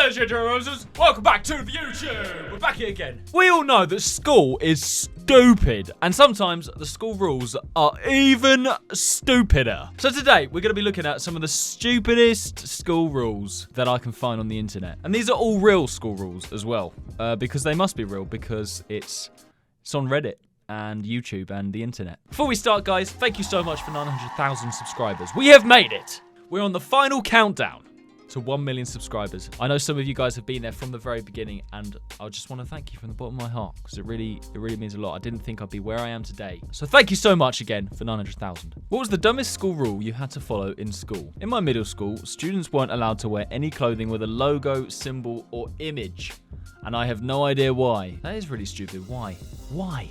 Ladies and gentlemen, welcome back to the YouTube. We're back here again. We all know that school is stupid, and sometimes the school rules are even stupider. So today, we're going to be looking at some of the stupidest school rules that I can find on the internet. And these are all real school rules as well, because they must be real, because it's on Reddit and YouTube and the internet. Before we start, guys, thank you so much for 900,000 subscribers. We have made it. We're on the final countdown to 1 million subscribers. I know some of you guys have been there from the very beginning, and I just want to thank you from the bottom of my heart, because it really means a lot. I didn't think I'd be where I am today. So thank you so much again for 900,000. What was the dumbest school rule you had to follow in school? In my middle school, students weren't allowed to wear any clothing with a logo, symbol, or image. And I have no idea why. That is really stupid. Why? Why?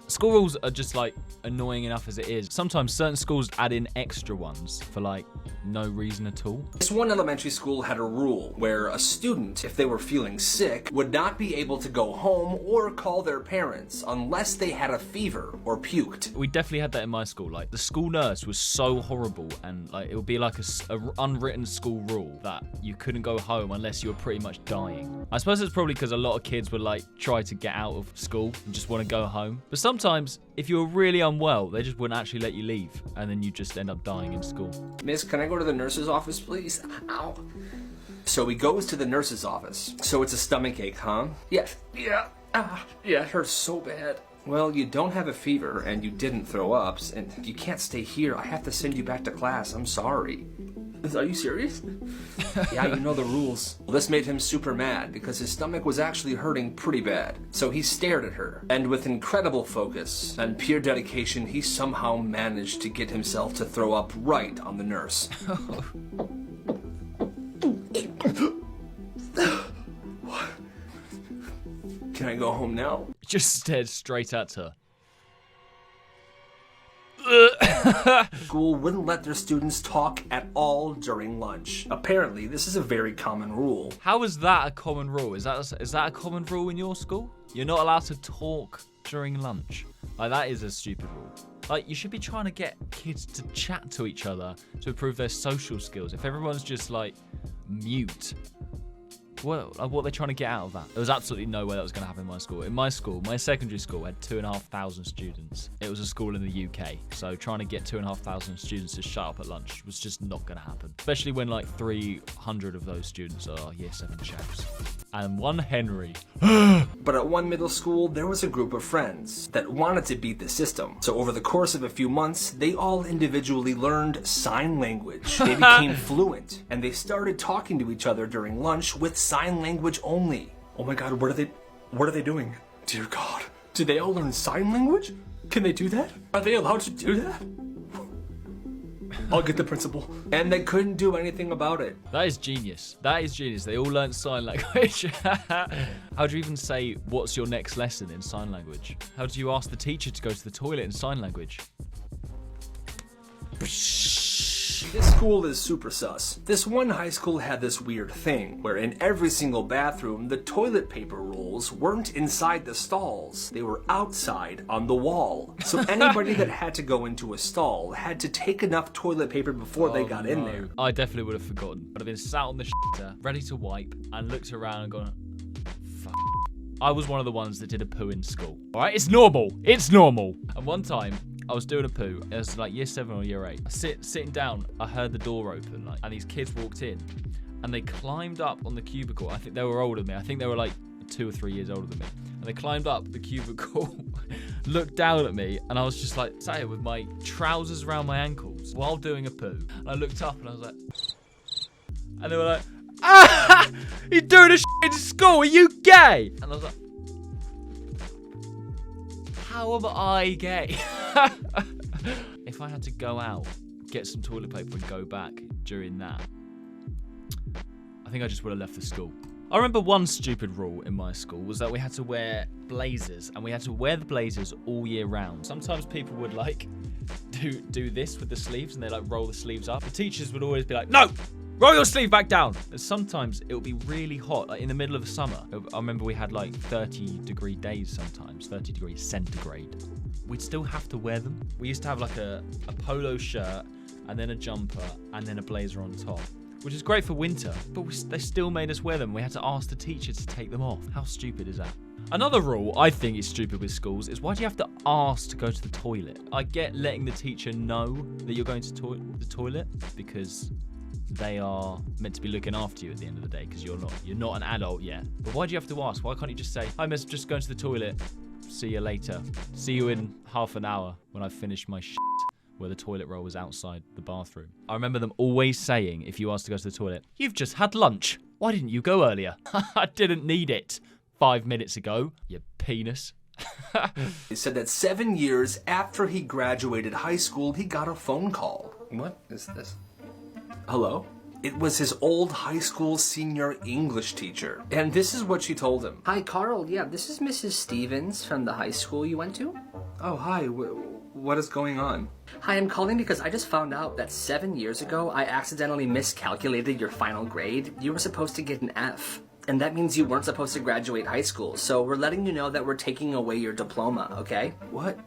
School rules are just like annoying enough as it is. Sometimes certain schools add in extra ones for like no reason at all. This one elementary school had a rule where a student, if they were feeling sick, would not be able to go home or call their parents unless they had a fever or puked. We definitely had that in my school. Like, the school nurse was so horrible, and like it would be like a unwritten school rule that you couldn't go home unless you were pretty much dying. I suppose it's probably because a lot of kids would like try to get out of school and just want to go home. But sometimes if you were really unwell, they just wouldn't actually let you leave, and then you just end up dying in school. Miss, can I go to the nurse's office, please? Ow. So he goes to the nurse's office. So it's a stomach ache, huh? Yeah, it hurts so bad. Well, you don't have a fever, and you didn't throw up, and you can't stay here. I have to send you back to class. I'm sorry. Are you serious? Yeah, you know the rules. Well, this made him super mad because his stomach was actually hurting pretty bad. So he stared at her, and with incredible focus and pure dedication, he somehow managed to get himself to throw up right on the nurse. Can I go home now? Just stared straight at her. School wouldn't let their students talk at all during lunch. Apparently, this is a very common rule. How is that a common rule? Is that a common rule in your school? You're not allowed to talk during lunch. Like, that is a stupid rule. Like, you should be trying to get kids to chat to each other to improve their social skills. If everyone's just like mute, what are they trying to get out of that? There was absolutely no way that was going to happen in my school. In my school, my secondary school had 2,500 students. It was a school in the UK, so trying to get 2,500 students to shut up at lunch was just not going to happen. Especially when like 300 of those students are Year 7 Chavs. And one Henry. But at one middle school, there was a group of friends that wanted to beat the system. So over the course of a few months, they all individually learned sign language. They became fluent, and they started talking to each other during lunch with sign language only. Oh my God, what are they doing? Dear God, did they all learn sign language? Can they do that? Are they allowed to do that? I'll get the principal. And they couldn't do anything about it. That is genius. That is genius. They all learned sign language. How do you even say, what's your next lesson in sign language? How do you ask the teacher to go to the toilet in sign language? This school is super sus. This one high school had this weird thing where in every single bathroom, the toilet paper rolls weren't inside the stalls. They were outside on the wall. So anybody that had to go into a stall had to take enough toilet paper before they got in there. I definitely would have forgotten. I'd have been sat on the shitter, ready to wipe, and looked around and gone, fuck. I was one of the ones that did a poo in school. All right, it's normal. It's normal. And one time, I was doing a poo. It was like Year 7 or Year 8. Sitting down, I heard the door open, like, and these kids walked in, and they climbed up on the cubicle. I think they were older than me. I think they were like 2 or 3 years older than me. And they climbed up the cubicle, looked down at me, and I was just like sat here with my trousers around my ankles while doing a poo. And I looked up and I was like, and they were like, ah, you're doing a shit in school. Are you gay? And I was like, how am I gay? If I had to go out, get some toilet paper and go back during that, I think I just would have left the school. I remember one stupid rule in my school was that we had to wear blazers, and we had to wear the blazers all year round. Sometimes people would like do this with the sleeves, and they like roll the sleeves up. The teachers would always be like, no! Roll your sleeve back down. And sometimes it would be really hot, like in the middle of the summer. I remember we had like 30-degree days sometimes, 30 degrees centigrade. We'd still have to wear them. We used to have like a polo shirt, and then a jumper, and then a blazer on top. which is great for winter, but they still made us wear them. We had to ask the teacher to take them off. How stupid is that? Another rule I think is stupid with schools is why do you have to ask to go to the toilet? I get letting the teacher know that you're going to the toilet because they are meant to be looking after you at the end of the day because you're not an adult yet. But why do you have to ask? Why can't you just say, "Hi miss, just going to the toilet. See you later. See you in half an hour when I've finished my shit," where the toilet roll was outside the bathroom. I remember them always saying, if you asked to go to the toilet, "You've just had lunch. Why didn't you go earlier?" I didn't need it 5 minutes ago, you penis. He said that 7 years after he graduated high school, he got a phone call. What is this? Hello? It was his old high school senior English teacher. And this is what she told him. Hi, Carl. Yeah, this is Mrs. Stevens from the high school you went to. Oh, hi. What is going on? Hi, I'm calling because I just found out that 7 years ago, I accidentally miscalculated your final grade. You were supposed to get an F. And that means you weren't supposed to graduate high school. So we're letting you know that we're taking away your diploma, okay? What?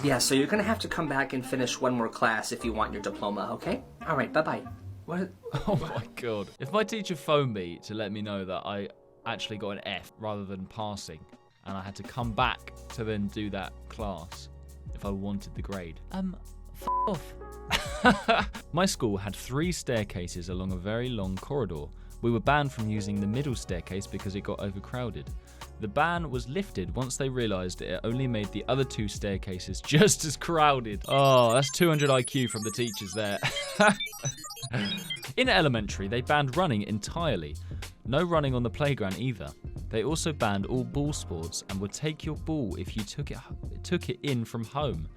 Yeah, so you're gonna have to come back and finish one more class if you want your diploma, okay? All right, bye-bye. What? Oh my god. If my teacher phoned me to let me know that I actually got an F rather than passing, and I had to come back to then do that class if I wanted the grade, f off. My school had 3 staircases along a very long corridor. We were banned from using the middle staircase because it got overcrowded. The ban was lifted once they realised it only made the other 2 staircases just as crowded. Oh, that's 200 IQ from the teachers there. In elementary, they banned running entirely. No running on the playground either. They also banned all ball sports and would take your ball if you took it in from home,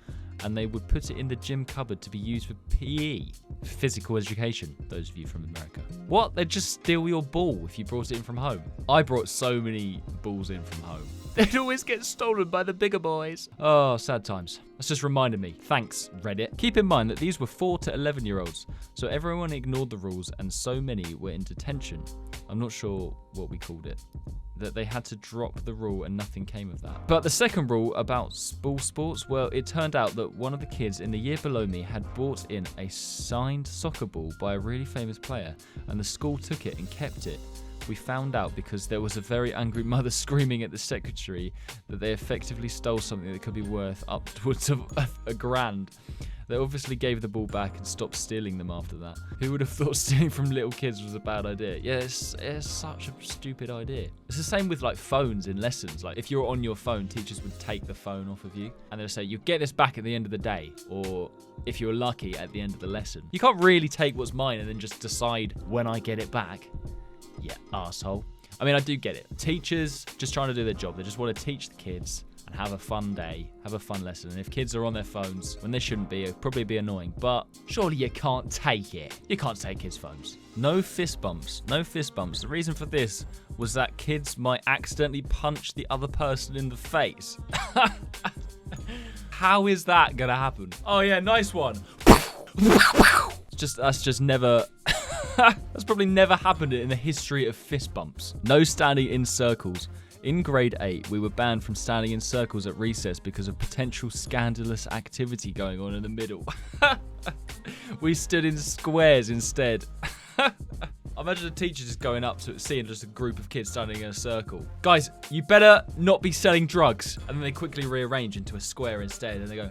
and they would put it in the gym cupboard to be used for PE, physical education, those of you from America. What? They'd just steal your ball if you brought it in from home. I brought so many balls in from home. They'd always get stolen by the bigger boys. Oh, sad times. That's just reminded me. Thanks, Reddit. Keep in mind that these were 4 to 11-year-olds, so everyone ignored the rules and so many were in detention. I'm not sure what we called it. That they had to drop the rule and nothing came of that. But the second rule about ball sports, well, it turned out that one of the kids in the year below me had brought in a signed soccer ball by a really famous player, and the school took it and kept it. We found out because there was a very angry mother screaming at the secretary that they effectively stole something that could be worth upwards of $1,000. They obviously gave the ball back and stopped stealing them after that. Who would have thought stealing from little kids was a bad idea? Yeah, it's such a stupid idea. It's the same with like phones in lessons. Like if you're on your phone, teachers would take the phone off of you and they'll say, "You get this back at the end of the day," or if you're lucky, at the end of the lesson. You can't really take what's mine and then just decide when I get it back. Yeah, arsehole. I mean, I do get it. Teachers just trying to do their job. They just want to teach the kids and have a fun day, have a fun lesson. And if kids are on their phones when they shouldn't be, it'd probably be annoying. But surely you can't take it. You can't take kids' phones. No fist bumps. No fist bumps. The reason for this was that kids might accidentally punch the other person in the face. How is that gonna happen? Oh yeah, nice one. That's just never... That's probably never happened in the history of fist bumps. No standing in circles. In grade 8, we were banned from standing in circles at recess because of potential scandalous activity going on in the middle. We stood in squares instead. Imagine a teacher just going up to seeing just a group of kids standing in a circle. "Guys, you better not be selling drugs." And then they quickly rearrange into a square instead and they go,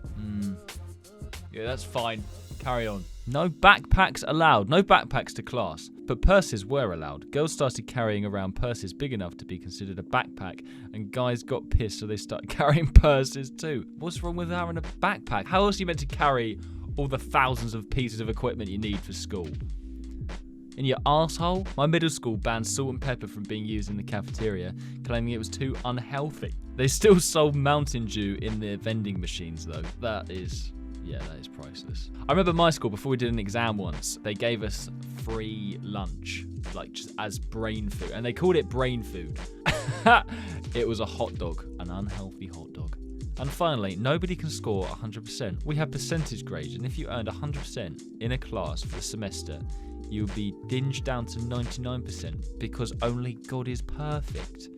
"Yeah, that's fine. Carry on." No backpacks allowed. No backpacks to class. But purses were allowed. Girls started carrying around purses big enough to be considered a backpack, and guys got pissed so they started carrying purses too. What's wrong with having a backpack? How else are you meant to carry all the thousands of pieces of equipment you need for school? In your arsehole? My middle school banned salt and pepper from being used in the cafeteria, claiming it was too unhealthy. They still sold Mountain Dew in their vending machines though. That is priceless. I remember my school, before we did an exam once, they gave us free lunch, like just as brain food, and they called it brain food. It was a hot dog, an unhealthy hot dog. And finally, nobody can score 100%. We have percentage grades, and if you earned 100% in a class for the semester, you would be dinged down to 99% because only God is perfect.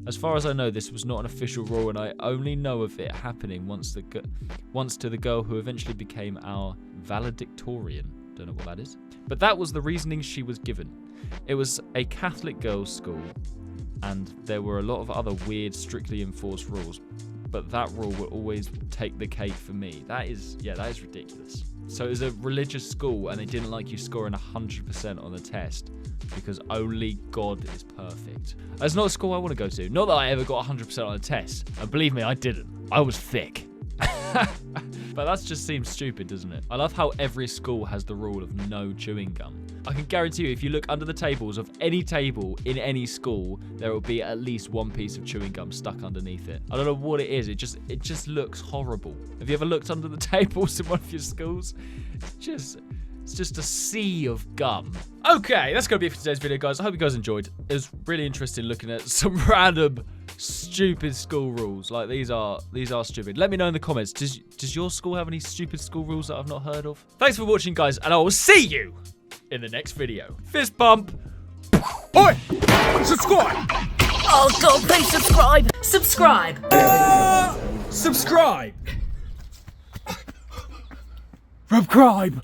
As far as I know, this was not an official rule, and I only know of it happening once to the girl who eventually became our valedictorian. Don't know what that is. But that was the reasoning she was given. It was a Catholic girls' school, and there were a lot of other weird, strictly enforced rules. But that rule will always take the cake for me. That is ridiculous. So it was a religious school, and they didn't like you scoring 100% on the test because only God is perfect. That's not a school I want to go to. Not that I ever got 100% on a test. And believe me, I didn't. I was thick. But that just seems stupid, doesn't it? I love how every school has the rule of no chewing gum. I can guarantee you, if you look under the tables of any table in any school, there will be at least one piece of chewing gum stuck underneath it. I don't know what it is. It just looks horrible. Have you ever looked under the tables in one of your schools? It's just a sea of gum. Okay, that's going to be it for today's video, guys. I hope you guys enjoyed. It was really interesting looking at some random stupid school rules. Like, these are stupid. Let me know in the comments. Does your school have any stupid school rules that I've not heard of? Thanks for watching, guys, and I will see you in the next video. Fist bump. Oi! Subscribe! Oh God, please subscribe! Subscribe! Subscribe! Subscribe!